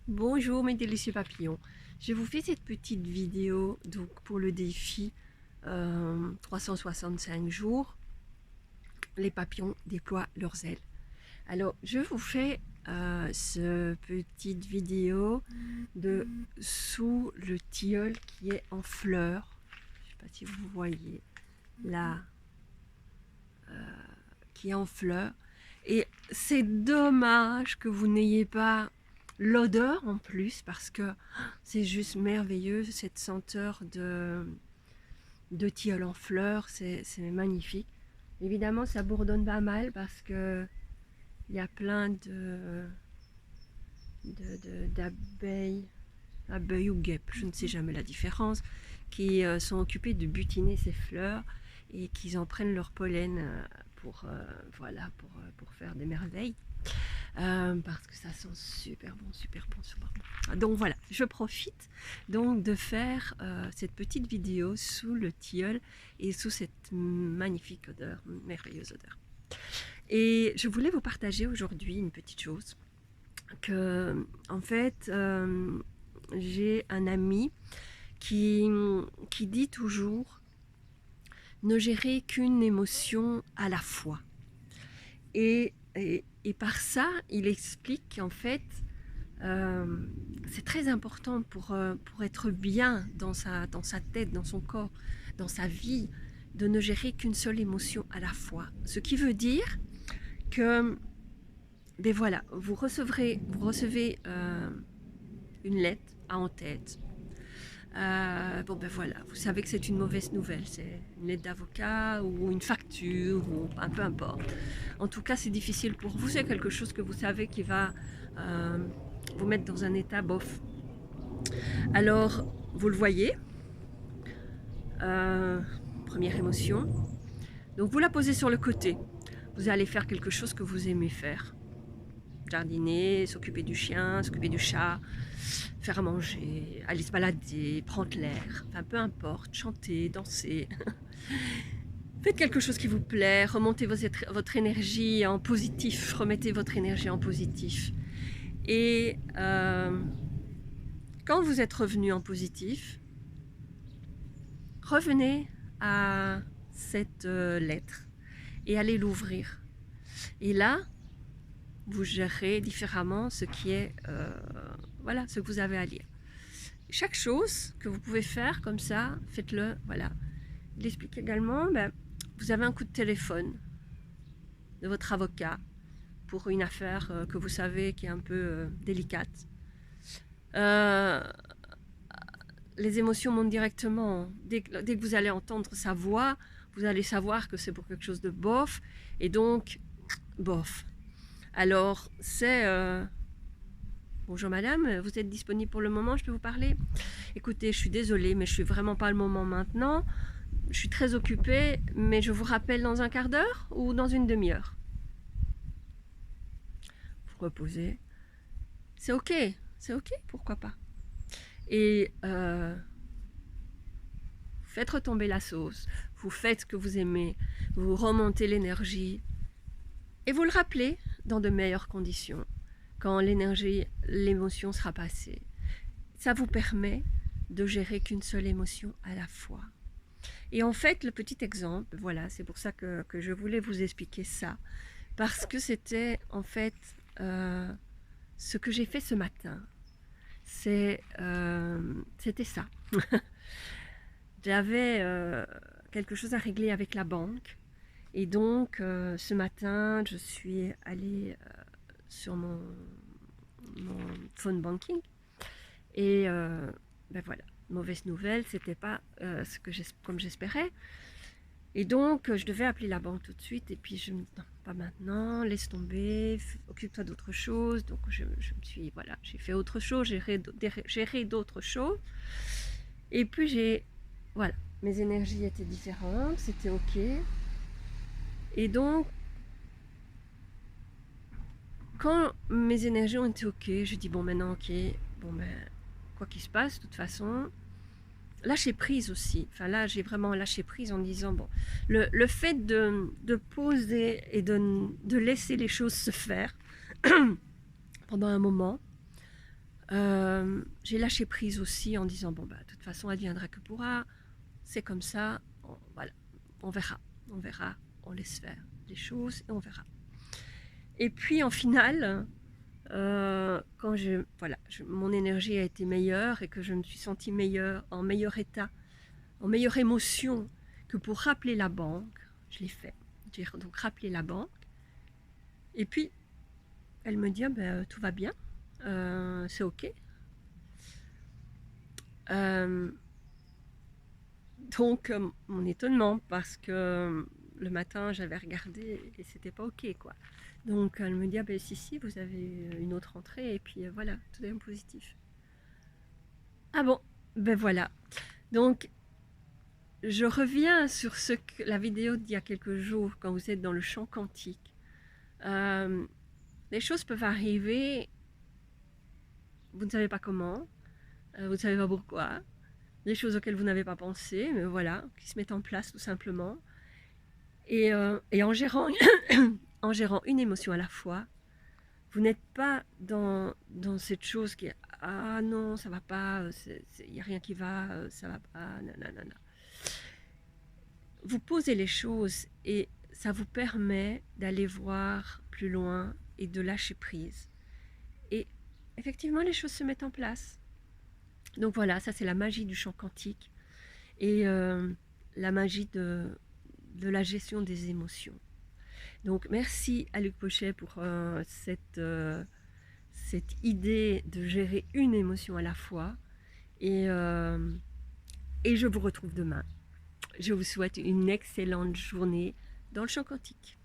Bonjour mes délicieux papillons, je vous fais cette petite vidéo donc pour le défi 365 jours, les papillons déploient leurs ailes. Alors je vous fais cette petite vidéo de sous le tilleul qui est en fleurs. Je ne sais pas si vous voyez là, qui est en fleurs. Et c'est dommage que vous n'ayez pas l'odeur en plus, parce que c'est juste merveilleux, cette senteur de tilleul en fleurs, c'est magnifique. Évidemment, ça bourdonne pas mal parce que il y a plein d'abeilles, abeilles ou guêpes, je ne sais jamais la différence, qui sont occupées de butiner ces fleurs et qui en prennent leur pollen voilà, pour faire des merveilles. Parce que ça sent super bon, super bon, super bon. Donc voilà, je profite donc de faire cette petite vidéo sous le tilleul et sous cette magnifique odeur, merveilleuse odeur. Et je voulais vous partager aujourd'hui une petite chose que, en fait, j'ai un ami qui dit toujours ne gérer qu'une émotion à la fois. Et par ça, il explique qu'en fait, c'est très important pour être bien dans sa tête, dans son corps, dans sa vie, de ne gérer qu'une seule émotion à la fois. Ce qui veut dire que, ben voilà, vous recevez une lettre en tête. Bon ben voilà, vous savez que c'est une mauvaise nouvelle, c'est une lettre d'avocat ou une facture ou peu importe. En tout cas, c'est difficile pour vous, c'est quelque chose que vous savez qui va vous mettre dans un état bof. Alors, vous le voyez, première émotion, donc vous la posez sur le côté. Vous allez faire quelque chose que vous aimez faire. Jardiner, s'occuper du chien, s'occuper du chat, faire à manger, aller se balader, prendre l'air, enfin peu importe, chanter, danser. Faites quelque chose qui vous plaît, remontez votre énergie en positif, remettez votre énergie en positif. Et quand vous êtes revenu en positif, revenez à cette lettre et allez l'ouvrir. Et là, vous gérez différemment ce qui est, voilà, ce que vous avez à lire. Chaque chose que vous pouvez faire comme ça, faites-le, voilà. Il explique également, vous avez un coup de téléphone de votre avocat pour une affaire que vous savez qui est un peu délicate. Les émotions montent directement. Dès que vous allez entendre sa voix, vous allez savoir que c'est pour quelque chose de bof, et donc, bof. Alors, c'est... Bonjour madame, vous êtes disponible pour le moment, je peux vous parler? Écoutez, je suis désolée, mais je suis vraiment pas le moment maintenant. Je suis très occupée, mais je vous rappelle dans un quart d'heure ou dans une demi-heure. Vous reposez. C'est ok, pourquoi pas. Et faites retomber la sauce, vous faites ce que vous aimez, vous remontez l'énergie et vous le rappelez dans de meilleures conditions, quand l'énergie, l'émotion sera passée. Ça vous permet de gérer qu'une seule émotion à la fois. Et en fait, le petit exemple, voilà, c'est pour ça que je voulais vous expliquer ça, parce que c'était en fait ce que j'ai fait ce matin. C'était ça. J'avais quelque chose à régler avec la banque, et donc ce matin, je suis allée sur mon phone banking, et voilà, mauvaise nouvelle, c'était pas comme j'espérais. Et donc, je devais appeler la banque tout de suite. Et puis, je me dis, non, pas maintenant, laisse tomber, occupe-toi d'autre chose. Donc, je me suis, voilà, j'ai fait autre chose, géré d'autres choses. Et puis, voilà, mes énergies étaient différentes, c'était OK. Et donc, quand mes énergies ont été OK, je dis, bon, maintenant, OK, bon, ben, quoi qu'il se passe, de toute façon, lâcher prise aussi. Enfin là, j'ai vraiment lâché prise en disant, bon, le fait de poser et de laisser les choses se faire pendant un moment, J'ai lâché prise aussi en disant, bon, bah, de toute façon, adviendra que pourra, c'est comme ça, voilà, on verra, on laisse faire les choses et on verra. Et puis en finale, quand mon énergie a été meilleure et que je me suis sentie meilleure, en meilleur état, en meilleure émotion que pour rappeler la banque, je l'ai fait. J'ai donc rappelé la banque. Et puis, elle me dit, ah ben, tout va bien, c'est ok. Donc, mon étonnement, parce que le matin, j'avais regardé et c'était pas ok, quoi. Donc, elle me dit, ah ben si, vous avez une autre entrée, et puis voilà, tout est positif. Ah bon, ben voilà. Donc, je reviens sur la vidéo d'il y a quelques jours, quand vous êtes dans le champ quantique. Les choses peuvent arriver, vous ne savez pas comment, vous ne savez pas pourquoi, des choses auxquelles vous n'avez pas pensé, mais voilà, qui se mettent en place tout simplement. Et en gérant, en gérant une émotion à la fois, vous n'êtes pas dans cette chose qui est ah non, ça va pas, il n'y a rien qui va, ça va pas, nanana. Vous posez les choses et ça vous permet d'aller voir plus loin et de lâcher prise. Et effectivement, les choses se mettent en place. Donc voilà, ça c'est la magie du champ quantique et la magie de la gestion des émotions. Donc merci à Luc Pochet pour cette idée de gérer une émotion à la fois. Et je vous retrouve demain. Je vous souhaite une excellente journée dans le champ quantique.